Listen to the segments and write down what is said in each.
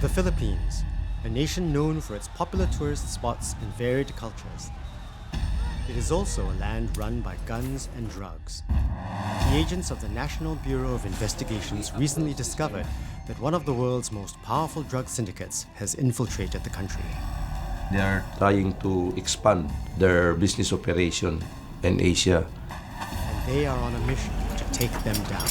The Philippines, a nation known for its popular tourist spots and varied cultures. It is also a land run by guns and drugs. The agents of the National Bureau of Investigations recently discovered that one of the world's most powerful drug syndicates has infiltrated the country. They are trying to expand their business operation in Asia. And they are on a mission to take them down.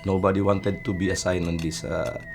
Nobody wanted to be assigned on this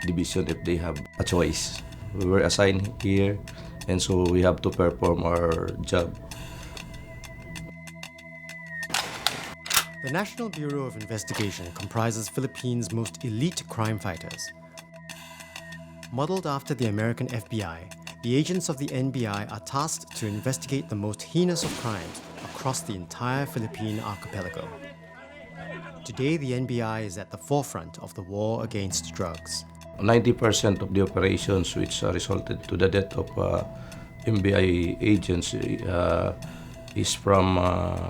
division if they have a choice. We were assigned here, and so we have to perform our job. The National Bureau of Investigation comprises Philippines' most elite crime fighters. Modeled after the American FBI, the agents of the NBI are tasked to investigate the most heinous of crimes across the entire Philippine archipelago. Today, the NBI is at the forefront of the war against drugs. 90% of the operations which resulted to the death of NBI agents is from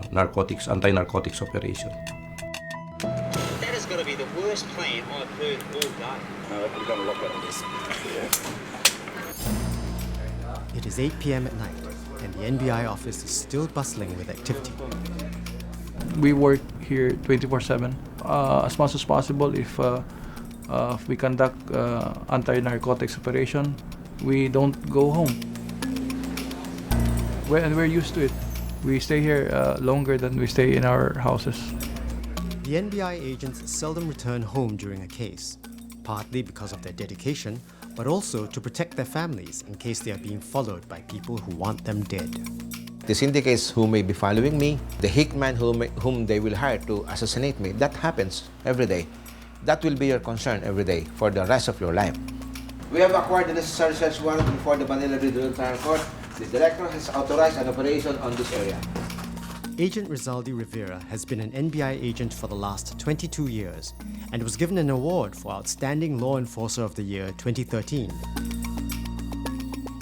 narcotics, anti-narcotics operation. That is going to be the worst plan I've heard all day. We're going to look at this. It is 8 p.m. at night, and the NBI office is still bustling with activity. We work here 24/7. As much as possible, if we conduct anti-narcotics operation, we don't go home. We're used to it. We stay here longer than we stay in our houses. The NBI agents seldom return home during a case, partly because of their dedication, but also to protect their families in case they are being followed by people who want them dead. The syndicates who may be following me, the hitman whom they will hire to assassinate me, that happens every day. That will be your concern every day for the rest of your life. We have acquired the necessary search warrant before the Manila Regional Trial Court. The director has authorized an operation on this area. Agent Rizaldi Rivera has been an NBI agent for the last 22 years and was given an award for Outstanding Law Enforcer of the Year 2013.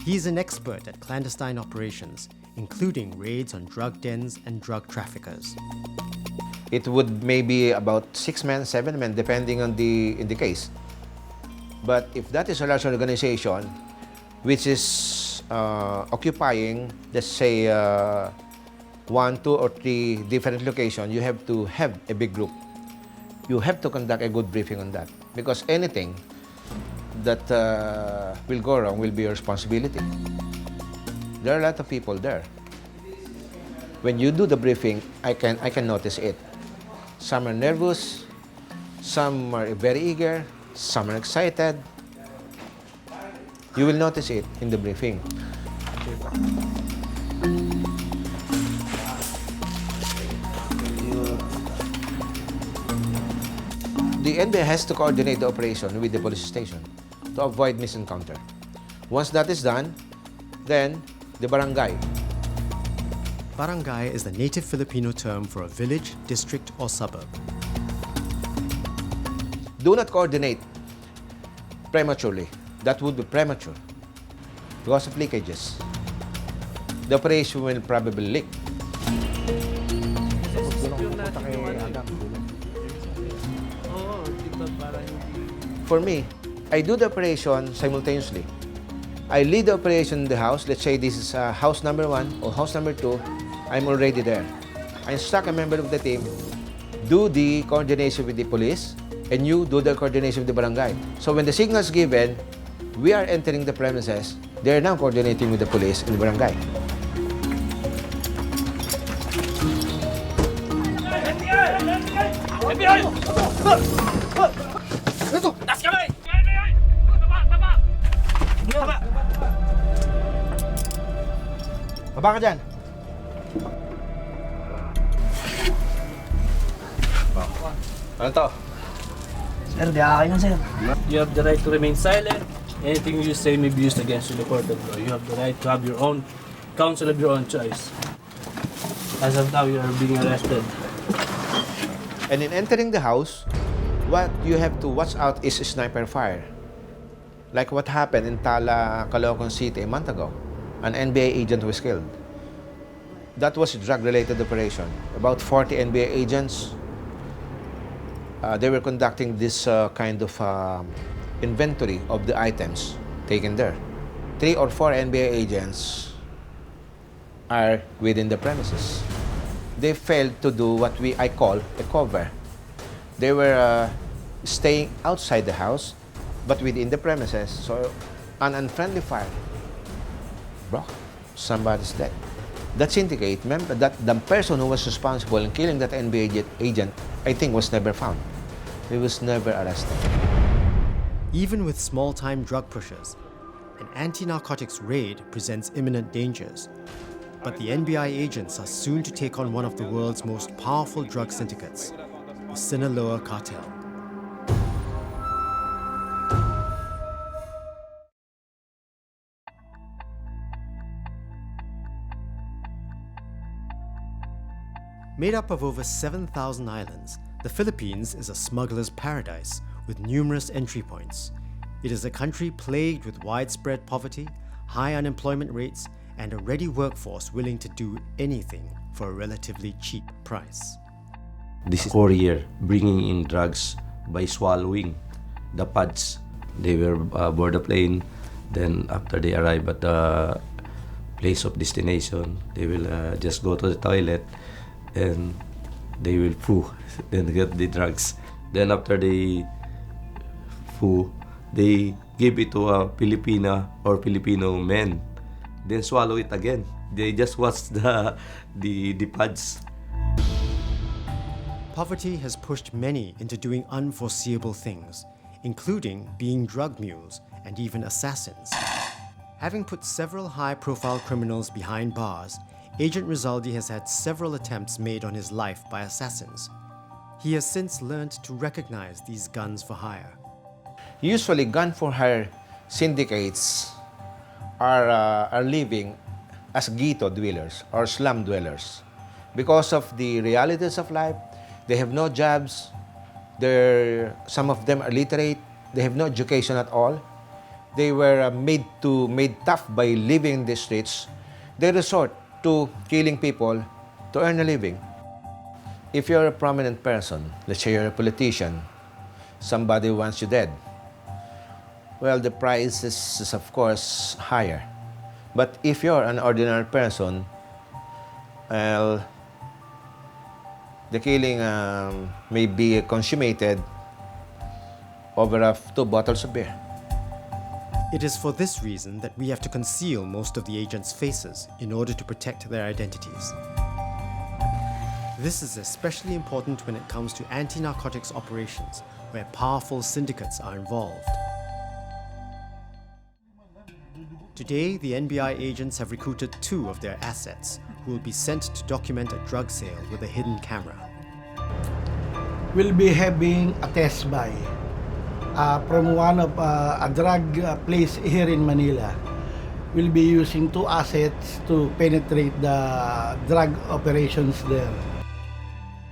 He is an expert at clandestine operations, including raids on drug dens and drug traffickers. It would maybe about 6 men, 7 men, depending on the case. But if that is a large organization which is occupying, let's say, 1, 2, or 3 different locations, you have to have a big group. You have to conduct a good briefing on that, because anything that will go wrong will be your responsibility. There are a lot of people there. When you do the briefing, I can notice it. Some are nervous, some are very eager, some are excited. You will notice it in the briefing. The NBI has to coordinate the operation with the police station to avoid misencounter. Once that is done, then the barangay. Barangay is the native Filipino term for a village, district, or suburb. Do not coordinate prematurely. That would be premature because of leakages. The operation will probably leak. For me, I do the operation simultaneously. I lead the operation in the house. Let's say this is house number 1 or house number 2. I'm already there. I instruct a member of the team, do the coordination with the police, and you do the coordination with the barangay. So when the signal is given, we are entering the premises. They are now coordinating with the police and the barangay. FBI! Ito! Taas kami! FBI! Baba! Baba! Baba! Baba ka dyan! Ano to? Sir, di akin yan, sir. You have the right to remain silent. Anything you say may be used against you in the court of law. You have the right to have your own counsel of your own choice. As of now, you are being arrested. And in entering the house, what you have to watch out is sniper fire. Like what happened in Tala, Caloocan City a month ago. An NBA agent was killed. That was a drug-related operation. About 40 NBA agents, they were conducting this kind of inventory of the items taken there. 3 or 4 NBA agents are within the premises. They failed to do what I call a cover. They were staying outside the house, but within the premises. So, an unfriendly fire. Bro, somebody's dead. That syndicate, remember that the person who was responsible in killing that NBA agent, I think, was never found. He was never arrested. Even with small-time drug pushers, an anti-narcotics raid presents imminent dangers. But the NBI agents are soon to take on one of the world's most powerful drug syndicates, the Sinaloa Cartel. Made up of over 7,000 islands, the Philippines is a smuggler's paradise with numerous entry points. It is a country plagued with widespread poverty, high unemployment rates, and a ready workforce willing to do anything for a relatively cheap price. This is courier bringing in drugs by swallowing the pods. They will board the plane, then after they arrive at the place of destination, they will just go to the toilet and they will poo, then get the drugs. Then after they poo, they give it to a Filipina or Filipino men, then swallow it again. They just watch the pods. Poverty has pushed many into doing unforeseeable things, including being drug mules and even assassins. Having put several high-profile criminals behind bars, Agent Rizaldi has had several attempts made on his life by assassins. He has since learned to recognize these guns for hire. Usually, gun-for-hire syndicates are living as ghetto dwellers or slum dwellers. Because of the realities of life, they have no jobs, some of them are illiterate, they have no education at all. They were made tough by living in the streets. They resort to killing people to earn a living. If you're a prominent person, let's say you're a politician, somebody wants you dead, well, the price is of course higher. But if you're an ordinary person, well, the killing may be consummated over 2 bottles of beer. It is for this reason that we have to conceal most of the agents' faces in order to protect their identities. This is especially important when it comes to anti-narcotics operations, where powerful syndicates are involved. Today, the NBI agents have recruited 2 of their assets, who will be sent to document a drug sale with a hidden camera. We'll be having a test buy from one of a drug place here in Manila. We'll be using 2 assets to penetrate the drug operations there.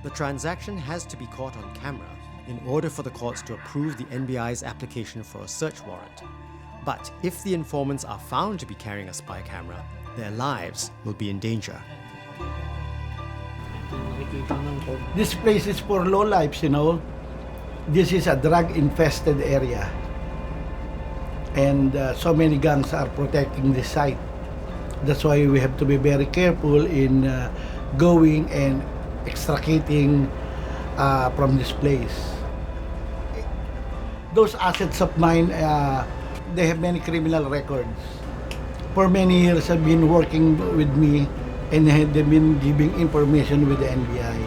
The transaction has to be caught on camera in order for the courts to approve the NBI's application for a search warrant. But if the informants are found to be carrying a spy camera, their lives will be in danger. This place is for lowlifes, you know. This is a drug-infested area. And so many gangs are protecting this site. That's why we have to be very careful in going and extricating from this place. Those assets of mine, they have many criminal records. For many years, I've been working with me and they've been giving information with the NBI.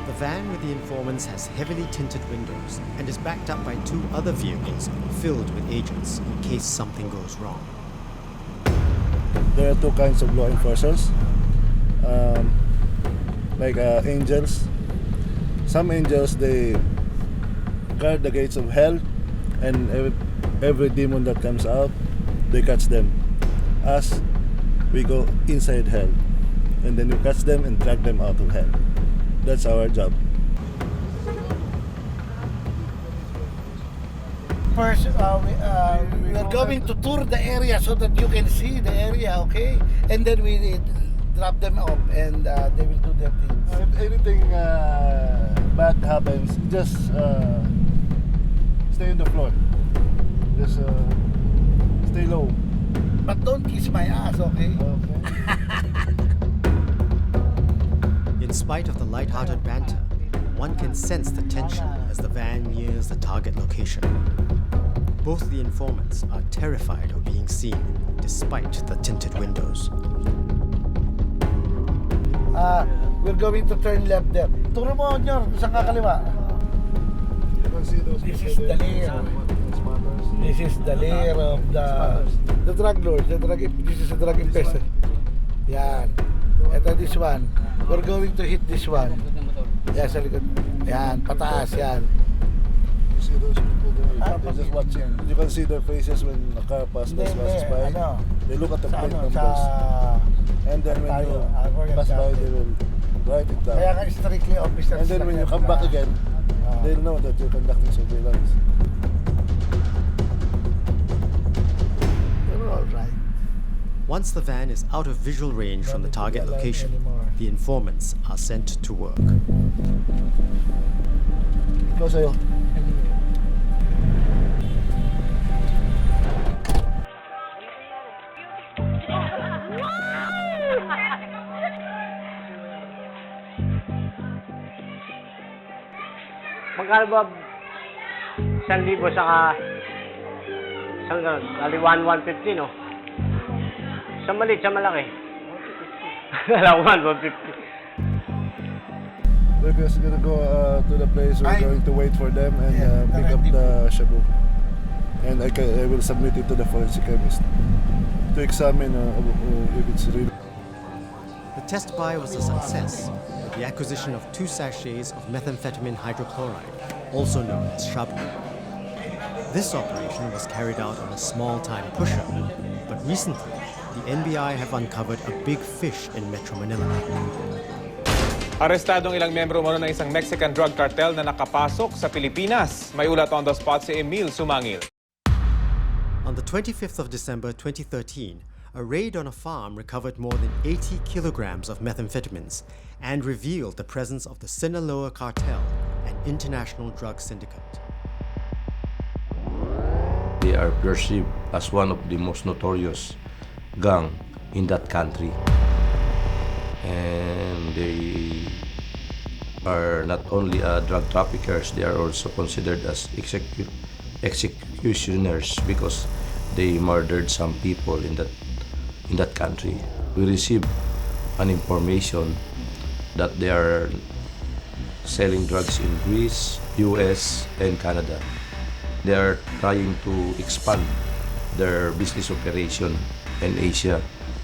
The van with the informants has heavily tinted windows and is backed up by 2 other vehicles filled with agents in case something goes wrong. there are two kinds of law enforcers, like angels. Some angels, they guard the gates of hell, and every demon that comes out, they catch them. Us, we go inside hell, and then we catch them and drag them out of hell. That's our job. First, we are going to tour the area so that you can see the area, okay? And then we drop them off, and they will do their things. If anything bad happens, just stay on the floor. Just stay low. But don't kiss my ass, okay? Okay. In spite of the light-hearted banter, one can sense the tension as the van nears the target location. Both the informants are terrified of being seen, despite the tinted windows. We're going to turn left there. Turo mo, Nyor, saan ka kaliwa? You can see those This people is the there. lair. This is the lair of the drug lord. This is the drug infested. Yan. Ito this one. We're going to hit this one. Yan, sa likod. Yan, pataas yan. You see those people there? They're just watching. You can see their faces when a car passes by. They look at the plate numbers. And then when you pass by, they will write it down. Kaya ka strictly officers. And then when you come back again, they'll know that you're conducting surveillance. You're all right. Once the van is out of visual range from the target location, the informants are sent to work. Ikaw sa'yo. Magkano ba 1,000 saka isang ganun? Kali 150, no? Sa maliit, sa malaki. Kala 150. We're just gonna go to the place. We're going to wait for them and pick up the shabu. And I will submit it to the forensic chemist to examine if it's real. The test buy was a success, with the acquisition of 2 sachets of methamphetamine hydrochloride, also known as shabu. This operation was carried out on a small-time pusher, but recently, the NBI have uncovered a big fish in Metro Manila. Arestadong ilang membro muna ng isang Mexican drug cartel na nakapasok sa Pilipinas. May ulat on the spot si Emil Sumangil. On the 25th of December 2013, a raid on a farm recovered more than 80 kilograms of methamphetamines and revealed the presence of the Sinaloa Cartel, an international drug syndicate. They are perceived as one of the most notorious gang in that country. And they are not only drug traffickers, they are also considered as executioners because they murdered some people in that country. We received an information that they are selling drugs in Greece, US, and Canada. They are trying to expand their business operation in Asia,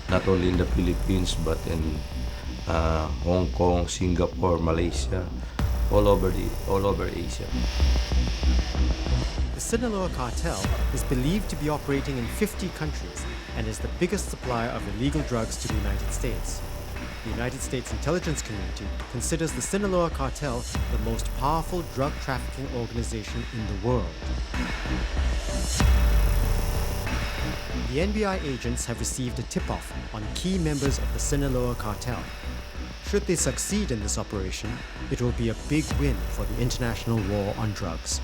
not only in the Philippines but in Hong Kong, Singapore, Malaysia, all over Asia. The Sinaloa Cartel is believed to be operating in 50 countries and is the biggest supplier of illegal drugs to the United States. The United States intelligence community considers the Sinaloa Cartel the most powerful drug trafficking organization in the world. The NBI agents have received a tip-off on key members of the Sinaloa Cartel. Should they succeed in this operation, it will be a big win for the international war on drugs.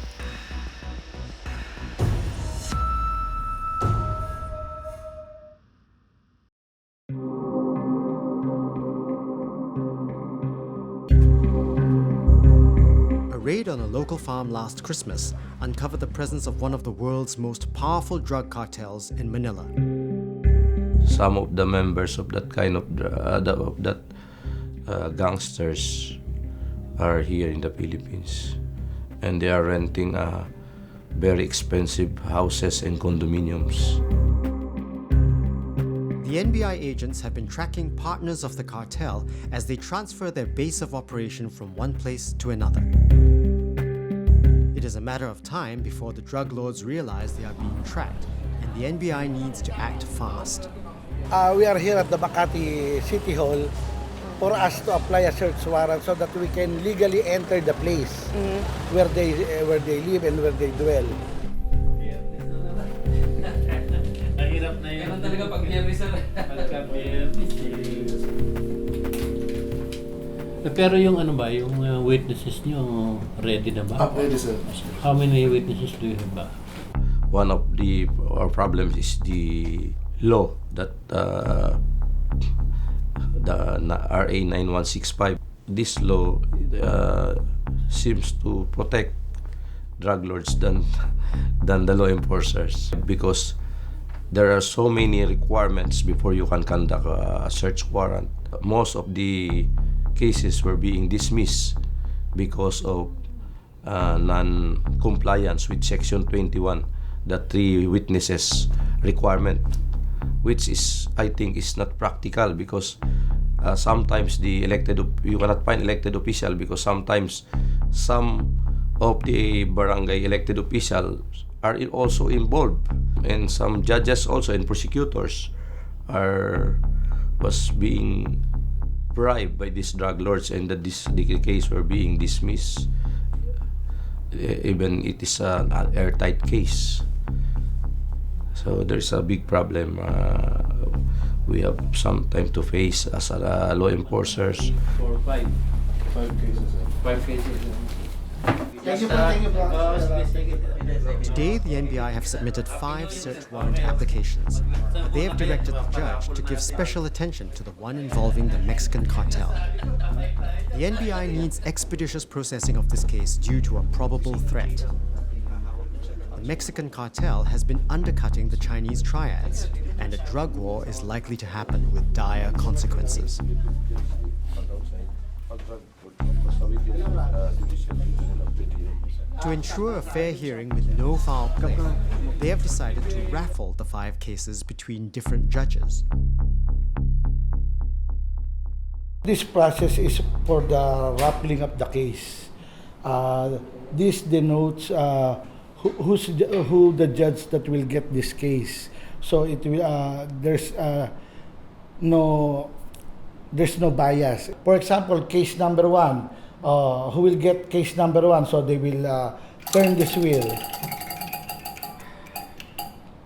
A raid on a local farm last Christmas uncovered the presence of one of the world's most powerful drug cartels in Manila. Some of the members of that kind of gangsters are here in the Philippines, and they are renting very expensive houses and condominiums. The The NBI agents have been tracking partners of the cartel as they transfer their base of operation from one place to another. It is a matter of time before the drug lords realize they are being tracked, and the NBI needs to act fast. We are here at the Makati City Hall for us to apply a search warrant so that we can legally enter the place where they live and where they dwell. Pero yung ano ba, yung witnesses nyo ready na ba? Ready, sir. How many witnesses do you have ba? One of our problems is the law that the RA 9165. This law seems to protect drug lords than the law enforcers, because there are so many requirements before you can conduct a search warrant. Most of the cases were being dismissed because of non-compliance with Section 21, the 3 witnesses requirement, which is, I think, is not practical, because sometimes you cannot find elected official, because sometimes some of the barangay elected officials are also involved, and some judges also and prosecutors was being bribed by these drug lords, and that the case were being dismissed, even it is an airtight case. So there's a big problem. We have some time to face as law enforcers. 4 or 5. 5 cases. 5 cases. Today, the NBI have submitted 5 search warrant applications. They have directed the judge to give special attention to the one involving the Mexican cartel. The NBI needs expeditious processing of this case due to a probable threat. The Mexican cartel has been undercutting the Chinese triads, and a drug war is likely to happen with dire consequences. To ensure a fair hearing with no foul play, they have decided to raffle the 5 cases between different judges. This process is for the raffling of the case. This denotes who the judge that will get this case. So it will there's no bias. For example, case number 1, who will get case number 1? So they will turn this wheel.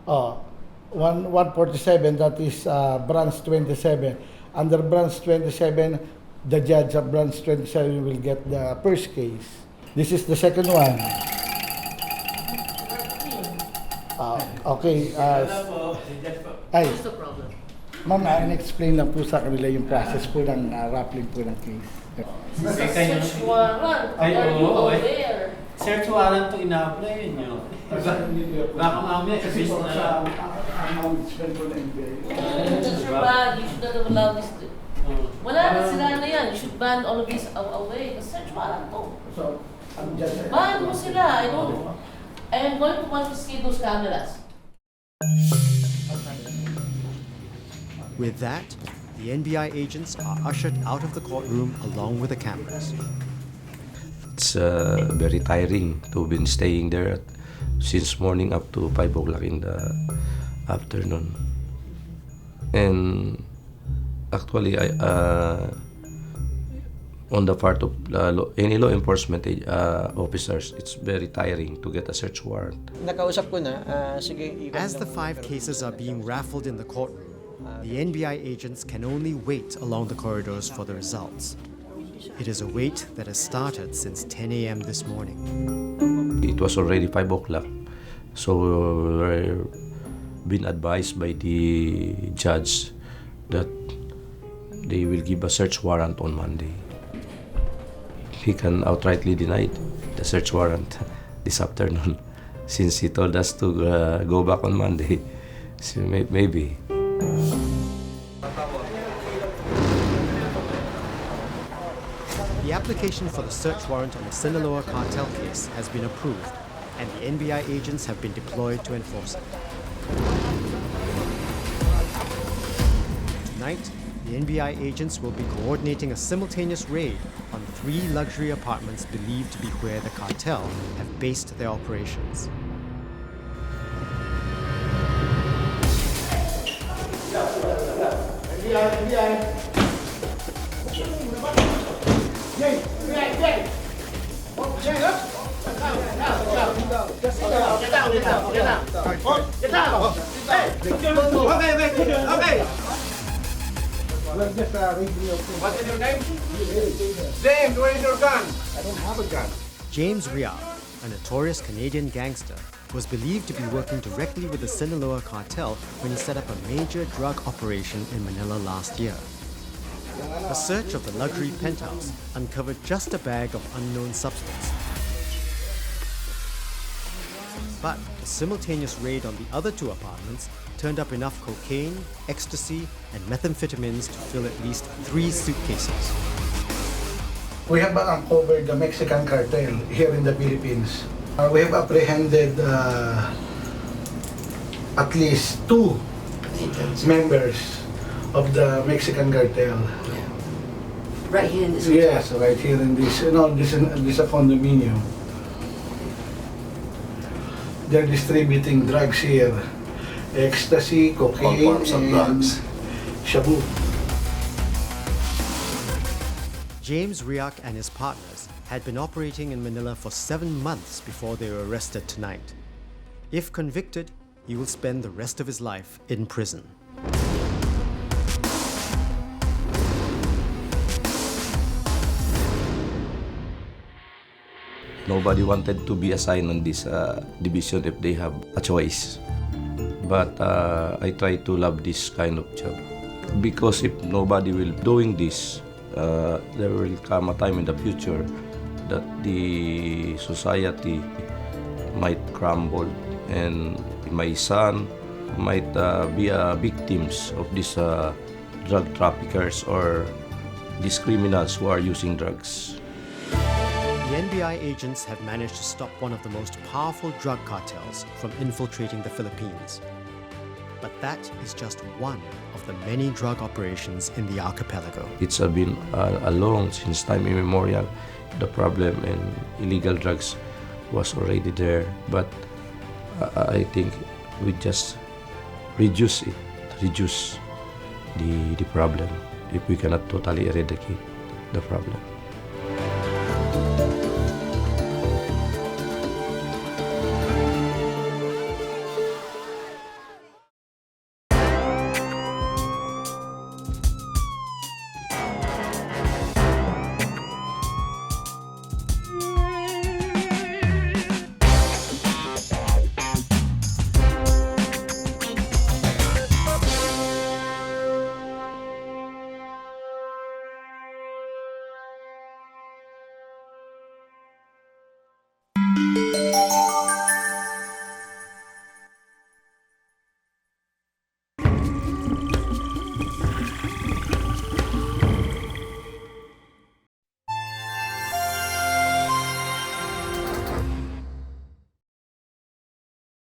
147, that is branch 27. Under branch 27, the judge of branch 27 will get the first case. This is the second one. Okay. Ay, ma'am, in-explain lang po sa kanila yung process po ng raffling po ng case. Search warrant. Search warrant to ina-apply nyo. Baka mamaya kasi na That's your bad. You should not have allowed this. Wala na sila na yan. You should ban all of this away. Search warrant to. Ban mo sila. I am going to confiscate those cameras. With that, the NBI agents are ushered out of the courtroom along with the cameras. It's very tiring to have been staying there since morning up to 5 o'clock in the afternoon. And actually, on the part of any law enforcement officers, it's very tiring to get a search warrant. Nakausap ko na, sige. As the 5 cases are being raffled in the courtroom, the NBI agents can only wait along the corridors for the results. It is a wait that has started since 10 a.m. this morning. It was already 5 o'clock, so we're been advised by the judge that they will give a search warrant on Monday. He can outrightly deny the search warrant this afternoon, since he told us to go back on Monday. So maybe. The application for the search warrant on the Sinaloa cartel case has been approved, and the NBI agents have been deployed to enforce it. Tonight, the NBI agents will be coordinating a simultaneous raid on 3 luxury apartments believed to be where the cartel have based their operations. What's your name? James, where is your gun? I don't have a gun. James Riak, a notorious Canadian gangster, was believed to be working directly with the Sinaloa cartel when he set up a major drug operation in Manila last year. A search of the luxury penthouse uncovered just a bag of unknown substance. But a simultaneous raid on the other 2 apartments turned up enough cocaine, ecstasy, and methamphetamines to fill at least 3 suitcases. We have uncovered the Mexican cartel here in the Philippines. We have apprehended at least 2 members of the Mexican cartel. Right here in this Yes, right here in this, this a condominium. They're distributing drugs here. Ecstasy, cocaine, All forms of drugs. shabu. James Riak and his partners had been operating in Manila for 7 months before they were arrested tonight. If convicted, he will spend the rest of his life in prison. Nobody wanted to be assigned on this division if they have a choice. But I try to love this kind of job. Because if nobody will doing this, there will come a time in the future that the society might crumble and my son might be victims of these drug traffickers or these criminals who are using drugs. The NBI agents have managed to stop one of the most powerful drug cartels from infiltrating the Philippines. But that is just one of the many drug operations in the archipelago. It's been a long since time immemorial. The problem in illegal drugs was already there, but I think we just reduce the problem if we cannot totally eradicate the problem.